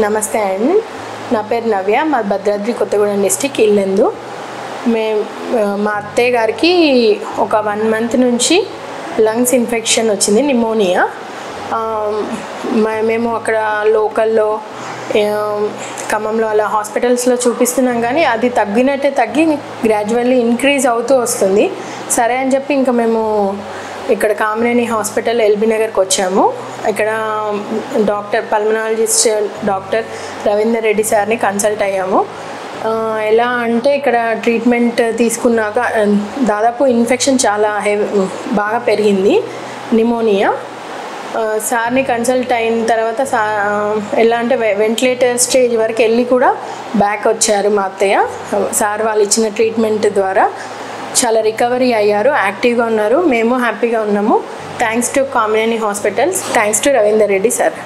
నమస్తే అండి. నా పేరు నవ్య. మా భద్రాద్రి కొత్తగూడెం డిస్ట్రిక్ట్ ఇల్లెందు. మా అత్తయ్య గారికి ఒక 1 month నుంచి లంగ్స్ ఇన్ఫెక్షన్ వచ్చింది, నిమోనియా. మేము అక్కడ లోకల్లో ఖమ్మంలో అలా హాస్పిటల్స్లో చూపిస్తున్నాం, కానీ అది తగ్గి గ్రాడ్యువల్లీ ఇంక్రీజ్ అవుతూ వస్తుంది. సరే అని చెప్పి ఇంకా మేము ఇక్కడ కామినేని హాస్పిటల్ ఎల్బీ నగర్కి వచ్చాము. ఇక్కడ పల్మనాలజిస్ట్ డాక్టర్ రవీందర్ రెడ్డి సార్ని కన్సల్ట్ అయ్యాము. ఎలా అంటే ఇక్కడ ట్రీట్మెంట్ తీసుకున్నాక దాదాపు ఇన్ఫెక్షన్ చాలా బాగా పెరిగింది, నిమోనియా. సార్ని కన్సల్ట్ అయిన తర్వాత ఎలా అంటే వెంటిలేటర్ స్టేజ్ వరకు వెళ్ళి కూడా బ్యాక్ వచ్చారు మా అత్తయ్య. సార్ వాళ్ళు ఇచ్చిన ట్రీట్మెంట్ ద్వారా చాలా రికవరీ అయ్యారు, యాక్టివ్గా ఉన్నారు. మేము హ్యాపీగా ఉన్నాము. Thanks to Kamineni hospitals, thanks to Ravinder Reddy sir.